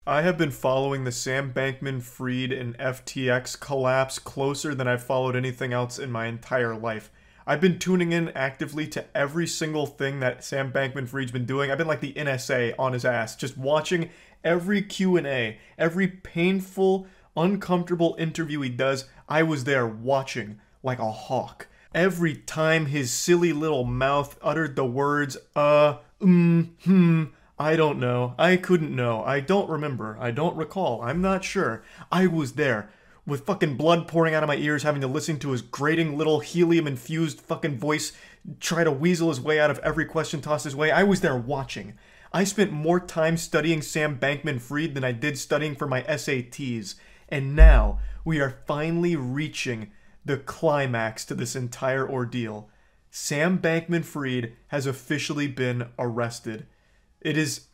I have been following the Sam Bankman-Fried and FTX collapse closer than I've followed anything else in my entire life. I've been tuning in actively to every single thing that Sam Bankman-Fried's been doing. I've been like the NSA on his ass, just watching every Q&A, every painful, uncomfortable interview he does. I was there watching like a hawk. Every time his silly little mouth uttered the words, I don't know. I couldn't know. I don't remember. I don't recall. I'm not sure. I was there with fucking blood pouring out of my ears, having to listen to his grating little helium-infused fucking voice try to weasel his way out of every question tossed his way. I was there watching. I spent more time studying Sam Bankman-Fried than I did studying for my SATs. And now we are finally reaching the climax to this entire ordeal. Sam Bankman-Fried has officially been arrested. It is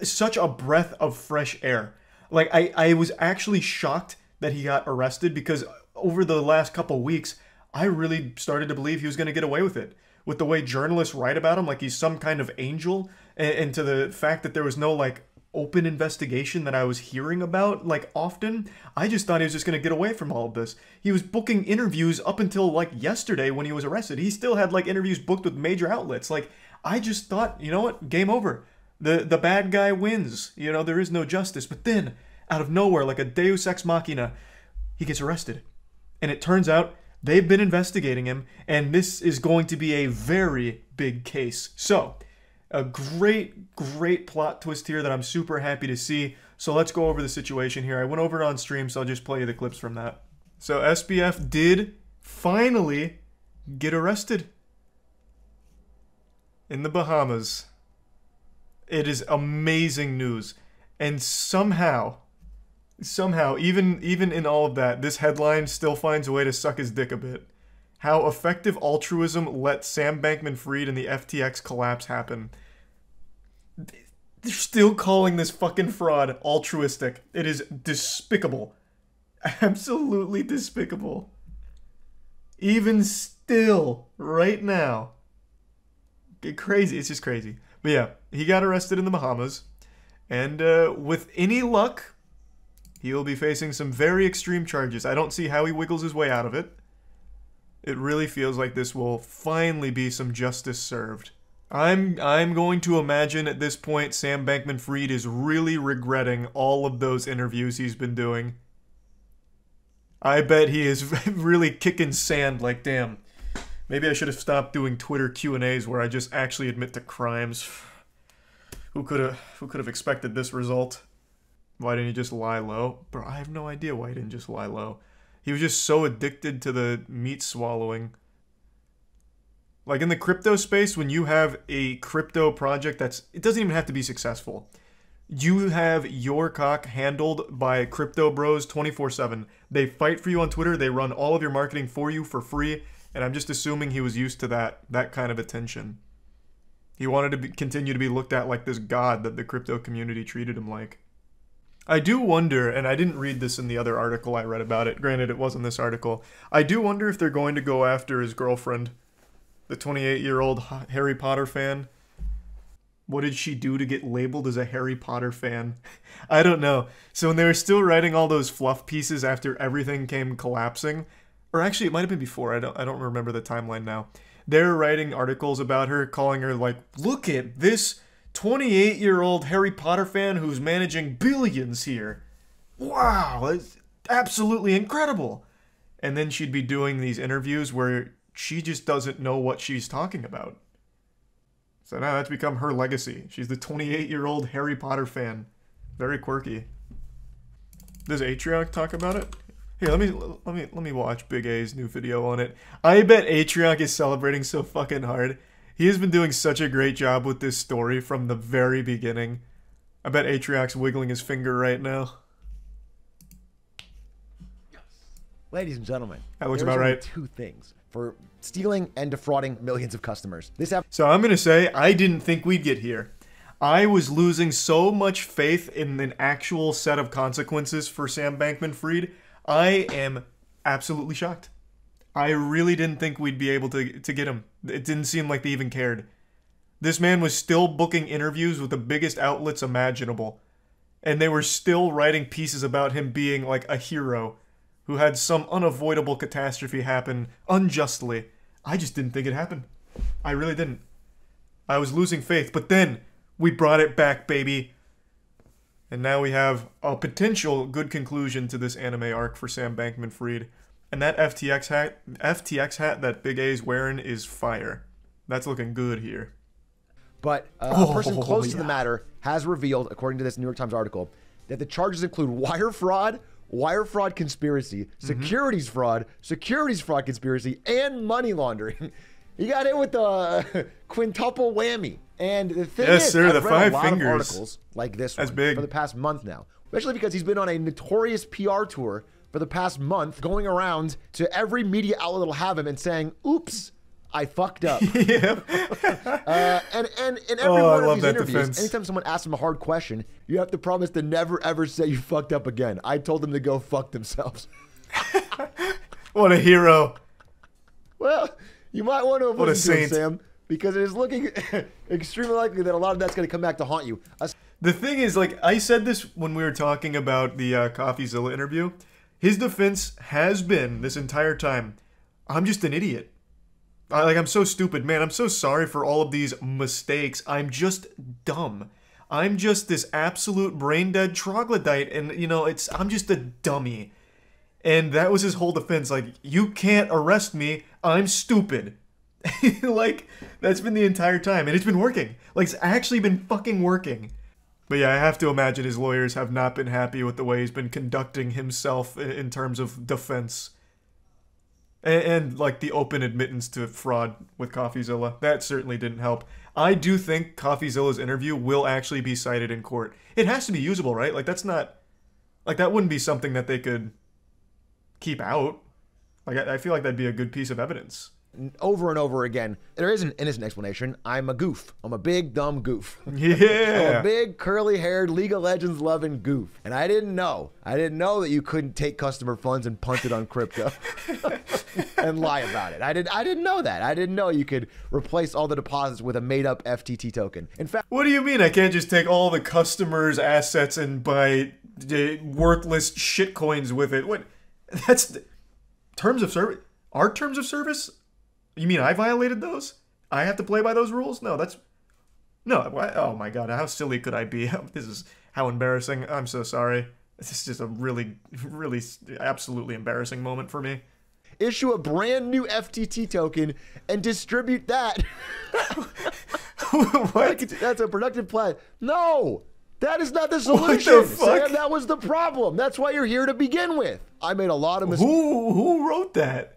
such a breath of fresh air. Like, I was actually shocked that he got arrested because over the last couple weeks, I really started to believe he was going to get away with it. With the way journalists write about him, like he's some kind of angel, and to the fact that there was no, like, open investigation that I was hearing about, like, often, I just thought he was just going to get away from all of this. He was booking interviews up until, like, yesterday when he was arrested. He still had, like, interviews booked with major outlets. Like, I just thought, you know what, game over. The bad guy wins. You know, there is no justice. But then, out of nowhere, like a deus ex machina, he gets arrested. And it turns out they've been investigating him, and this is going to be a very big case. So, a great, great plot twist here that I'm super happy to see. So let's go over the situation here. I went over it on stream, so I'll just play you the clips from that. So SBF did finally get arrested in the Bahamas. It is amazing news. And somehow, even in all of that, this headline still finds a way to suck his dick a bit. How effective altruism let Sam Bankman-Fried and the FTX collapse happen. They're still calling this fucking fraud altruistic. It is despicable. Absolutely despicable. Even still, right now. Crazy. It's just crazy. But yeah, he got arrested in the Bahamas. And with any luck, he will be facing some very extreme charges. I don't see how he wiggles his way out of it. It really feels like this will finally be some justice served. I'm going to imagine at this point Sam Bankman-Fried is really regretting all of those interviews he's been doing. I bet he is really kicking sand like, damn, maybe I should have stopped doing Twitter Q&As where I just actually admit to crimes. Who could have expected this result? Why didn't he just lie low? Bro, I have no idea why he didn't just lie low. He was just so addicted to the meat swallowing. Like in the crypto space, when you have a crypto project it doesn't even have to be successful. You have your cock handled by crypto bros 24/7. They fight for you on Twitter. They run all of your marketing for you for free. And I'm just assuming he was used to that kind of attention. He wanted to continue to be looked at like this god that the crypto community treated him like. I do wonder, and I didn't read this in the other article I read about it. Granted, it wasn't this article. I do wonder if they're going to go after his girlfriend, the 28-year-old Harry Potter fan. What did she do to get labeled as a Harry Potter fan? I don't know. So when they were still writing all those fluff pieces after everything came collapsing, or actually it might have been before, I don't remember the timeline now. They're writing articles about her, calling her like, look at this 28-year-old Harry Potter fan who's managing billions here. Wow, that's absolutely incredible. And then she'd be doing these interviews where she just doesn't know what she's talking about. So now that's become her legacy. She's the 28-year-old Harry Potter fan. Very quirky. Does Atrioc talk about it? Here, let me watch Big A's new video on it. I bet Atrioc is celebrating so fucking hard. He has been doing such a great job with this story from the very beginning. I bet Atrioc's wiggling his finger right now. Ladies and gentlemen, that looks about right. Two things for stealing and defrauding millions of customers. So I'm gonna say I didn't think we'd get here. I was losing so much faith in an actual set of consequences for Sam Bankman-Fried. I am absolutely shocked. I really didn't think we'd be able to get him. It didn't seem like they even cared. This man was still booking interviews with the biggest outlets imaginable. and they were still writing pieces about him being like a hero who had some unavoidable catastrophe happen unjustly. I just didn't think it happened. I really didn't. I was losing faith, but then we brought it back, baby. And now we have a potential good conclusion to this anime arc for Sam Bankman-Fried. And that FTX hat that Big A's wearing is fire. That's looking good here. But a person close to the matter has revealed, according to this New York Times article, that the charges include wire fraud conspiracy, securities fraud conspiracy, and money laundering. He got hit with the quintuple whammy. And the thing is, sir, I've the read 5 a lot fingers. of articles like this That's one big. for the past month now, especially because he's been on a notorious PR tour for the past month, going around to every media outlet that'll have him and saying, "Oops, I fucked up." Yeah. And in every one of love these that interviews, defense. anytime someone asks him a hard question, you have to promise to never ever say you fucked up again. I told them to go fuck themselves. What a hero. Well, you might want to What a listen to him, saint. Sam, because it is looking extremely likely that a lot of that's going to come back to haunt you. The thing is, like, I said this when we were talking about the CoffeeZilla interview. His defense has been, this entire time, I'm just an idiot. I'm so stupid, man. I'm so sorry for all of these mistakes. I'm just dumb. I'm just this absolute brain-dead troglodyte, and, you know, I'm just a dummy. And that was his whole defense, like, you can't arrest me, I'm stupid. Like, that's been the entire time, and it's been working. Like, it's actually been fucking working. But yeah, I have to imagine his lawyers have not been happy with the way he's been conducting himself in terms of defense. And like, the open admittance to fraud with CoffeeZilla. That certainly didn't help. I do think CoffeeZilla's interview will actually be cited in court. It has to be usable, right? Like, that's not... Like, that wouldn't be something that they could keep out. Like, I feel like that'd be a good piece of evidence. Over and over again, there is an innocent explanation. I'm a goof. I'm a big, dumb goof. I'm Yeah. a big, curly-haired, League of Legends loving goof. And I didn't know. I didn't know that you couldn't take customer funds and punt it on crypto and lie about it. I didn't know that. I didn't know you could replace all the deposits with a made-up FTT token. In fact, What do you mean I can't just take all the customers' assets and buy worthless shitcoins with it? What? That's... Terms of service? Our terms of service? You mean I violated those? I have to play by those rules? No, that's... No, oh my god, how silly could I be? This is how embarrassing. I'm so sorry. This is just a really, really, absolutely embarrassing moment for me. issue a brand new FTT token and distribute that. What? That's a productive plan. No! That is not the What solution. the fuck? Sam, that was the problem. That's why you're here to begin with. I made a lot of mistakes. Who wrote that?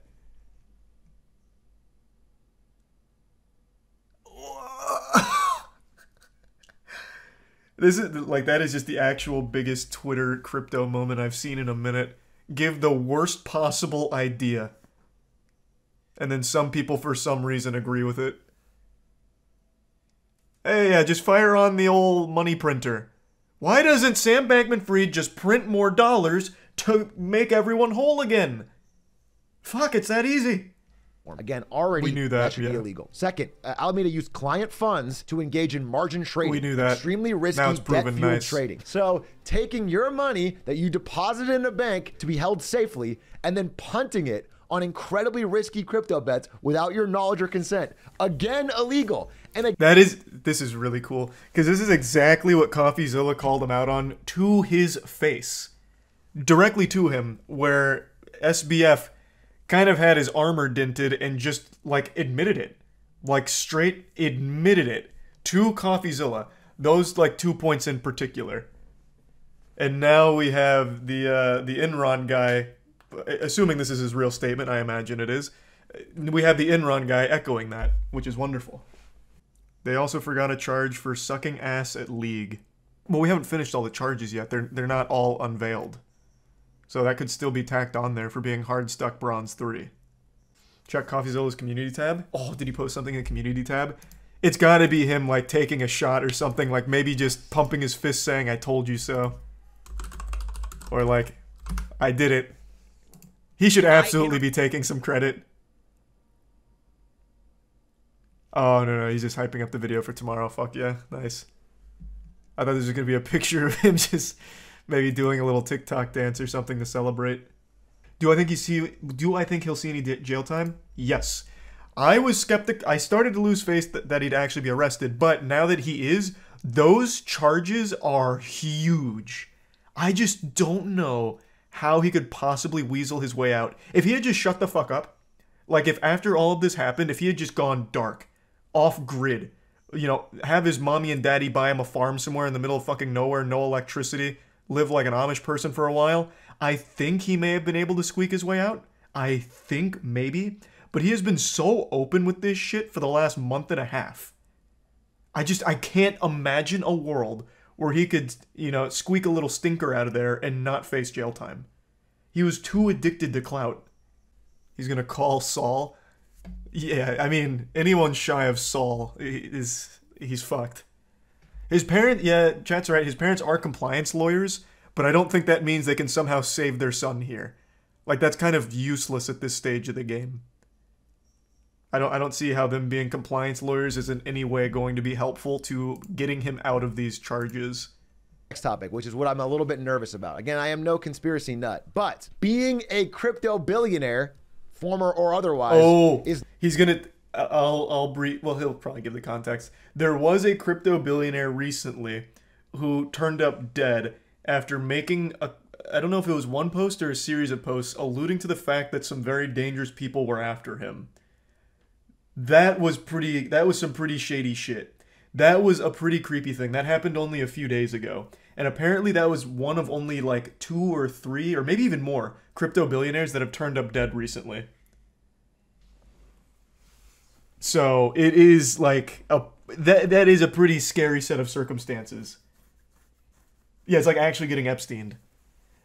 This is like, that is just the actual biggest Twitter crypto moment I've seen in a minute. Give the worst possible idea, and then some people for some reason agree with it. Hey, yeah, just fire on the old money printer. Why doesn't Sam Bankman-Fried just print more dollars to make everyone whole again? Fuck, it's that easy. Again, already We knew that, should be yeah. illegal. Second, Alameda used client funds to engage in margin trading. We knew that. Extremely risky Now it's proven debt-fueled nice. trading. So taking your money that you deposited in a bank to be held safely and then punting it on incredibly risky crypto bets without your knowledge or consent. Again, illegal. And This is really cool, because this is exactly what CoffeeZilla called him out on to his face. Directly to him, where SBF kind of had his armor dented and just, like, admitted it. Like, straight admitted it to CoffeeZilla. Those, like, 2 points in particular. And now we have the Enron guy, assuming this is his real statement, I imagine it is. We have the Enron guy echoing that, which is wonderful. They also forgot a charge for sucking ass at League. Well, we haven't finished all the charges yet. They're not all unveiled. So that could still be tacked on there for being hard stuck bronze 3. Check CoffeeZilla's community tab. Oh, did he post something in the community tab? It's gotta be him, like, taking a shot or something. Like, maybe just pumping his fist saying, I told you so. Or like, I did it. He should absolutely be taking some credit. Oh, no, he's just hyping up the video for tomorrow. Fuck yeah, nice. I thought this was going to be a picture of him just maybe doing a little TikTok dance or something to celebrate. Do I think he'll see any jail time? Yes. I was skeptic. I started to lose faith that he'd actually be arrested, but now that he is, those charges are huge. I just don't know how he could possibly weasel his way out. If he had just shut the fuck up, like if after all of this happened, if he had just gone dark, off grid, you know, have his mommy and daddy buy him a farm somewhere in the middle of fucking nowhere, no electricity, live like an Amish person for a while, I think he may have been able to squeak his way out. I think maybe. But he has been so open with this shit for the last month and a half. I can't imagine a world where he could, you know, squeak a little stinker out of there and not face jail time. He was too addicted to clout. He's gonna call Saul. Yeah, I mean, anyone shy of Saul he's fucked. His parent, yeah, chat's right, his parents are compliance lawyers, but I don't think that means they can somehow save their son here. Like, that's kind of useless at this stage of the game. I don't see how them being compliance lawyers is in any way going to be helpful to getting him out of these charges. Next topic, which is what I'm a little bit nervous about. Again, I am no conspiracy nut, but being a crypto billionaire, former or otherwise, he's gonna. I'll brief. Well, he'll probably give the context. There was a crypto billionaire recently who turned up dead after making a. I don't know if it was one post or a series of posts alluding to the fact that some very dangerous people were after him. That was some pretty shady shit. That was a pretty creepy thing. That happened only a few days ago. And apparently that was one of only like 2 or 3 or maybe even more crypto billionaires that have turned up dead recently. So it is like that is a pretty scary set of circumstances. Yeah, it's like actually getting Epsteined.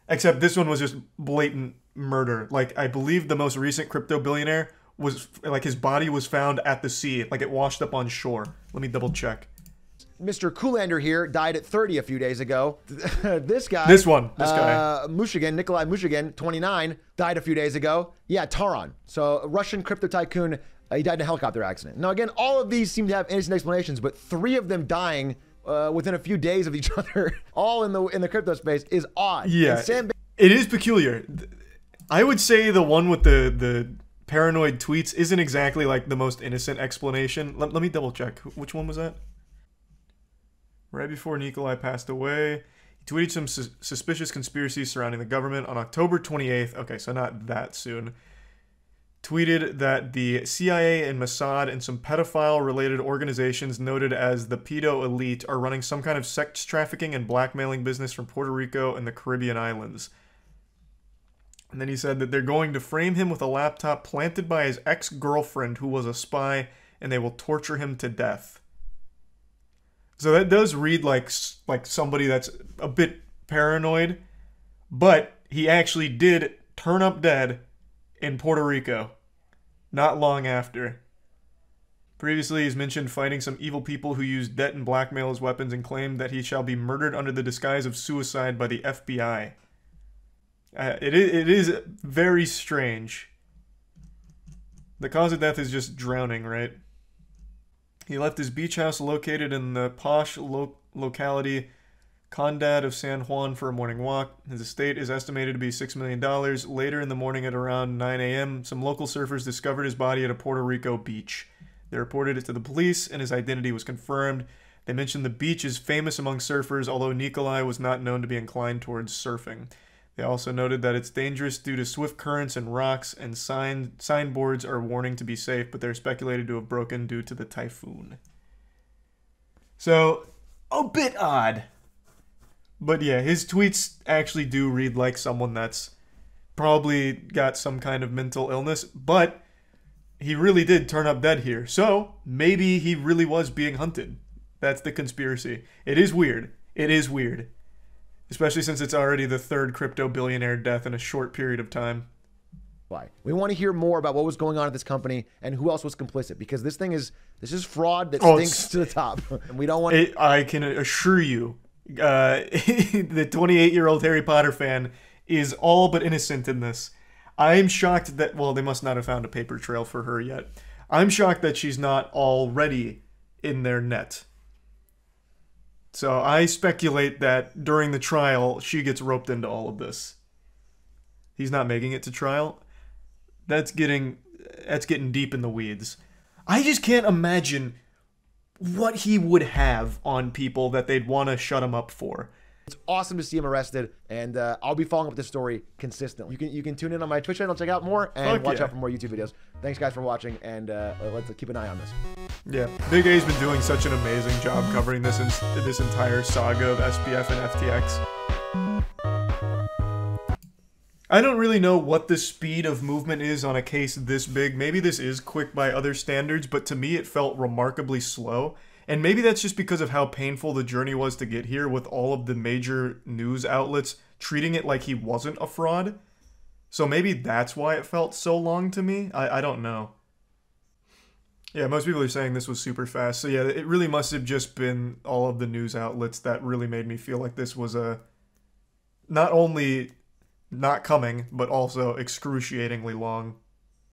Except this one was just blatant murder. Like, I believe the most recent crypto billionaire was, like, his body was found at the sea. Like, it washed up on shore. Let me double check. Mr. Kulander here died at 30 a few days ago. This guy. Mushigan, Nikolai Mushigan, 29, died a few days ago. Yeah, Taran. So, a Russian crypto tycoon, he died in a helicopter accident. Now, again, all of these seem to have innocent explanations, but 3 of them dying within a few days of each other, all in the crypto space, is odd. Yeah, it is peculiar. I would say the one with the paranoid tweets isn't exactly like the most innocent explanation. Let me double check. Which one was that? Right before Nikolai passed away, he tweeted some suspicious conspiracies surrounding the government on October 28th. Okay, so not that soon. Tweeted that the CIA and Mossad and some pedophile-related organizations noted as the pedo elite are running some kind of sex trafficking and blackmailing business from Puerto Rico and the Caribbean islands. And then he said that they're going to frame him with a laptop planted by his ex-girlfriend who was a spy, and they will torture him to death. So that does read like somebody that's a bit paranoid, but he actually did turn up dead in Puerto Rico not long after. Previously, he's mentioned fighting some evil people who use debt and blackmail as weapons and claimed that he shall be murdered under the disguise of suicide by the FBI. It is very strange. The cause of death is just drowning, right? He left his beach house located in the posh locality Condad of San Juan for a morning walk. His estate is estimated to be $6 million. Later in the morning at around 9 a.m., some local surfers discovered his body at a Puerto Rico beach. They reported it to the police, and his identity was confirmed. They mentioned the beach is famous among surfers, although Nikolai was not known to be inclined towards surfing. They also noted that it's dangerous due to swift currents and rocks, and signboards are warning to be safe, but they're speculated to have broken due to the typhoon. So, a bit odd. But yeah, his tweets actually do read like someone that's probably got some kind of mental illness, but he really did turn up dead here. So, maybe he really was being hunted. That's the conspiracy. It is weird. It is weird. Especially since it's already the 3rd crypto billionaire death in a short period of time. Why? We want to hear more about what was going on at this company and who else was complicit, because this is fraud that stinks to the top. And we don't want I can assure you, the 28-year-old Harry Potter fan is all but innocent in this. I'm shocked that, well, they must not have found a paper trail for her yet. I'm shocked that she's not already in their net. So I speculate that during the trial, she gets roped into all of this. He's not making it to trial. That's getting deep in the weeds. I just can't imagine what he would have on people that they'd want to shut him up for. It's awesome to see him arrested, and I'll be following up this story consistently. You can tune in on my Twitch channel, check out more, and watch out for more YouTube videos. Thanks, guys, for watching, and let's keep an eye on this. Yeah, Big A's been doing such an amazing job covering this entire saga of SBF and FTX. I don't really know what the speed of movement is on a case this big. Maybe this is quick by other standards, but to me it felt remarkably slow. And maybe that's just because of how painful the journey was to get here, with all of the major news outlets treating it like he wasn't a fraud. So maybe that's why it felt so long to me. I don't know. Yeah, most people are saying this was super fast. So yeah, it really must have just been all of the news outlets that really made me feel like this was a not only not coming, but also excruciatingly long.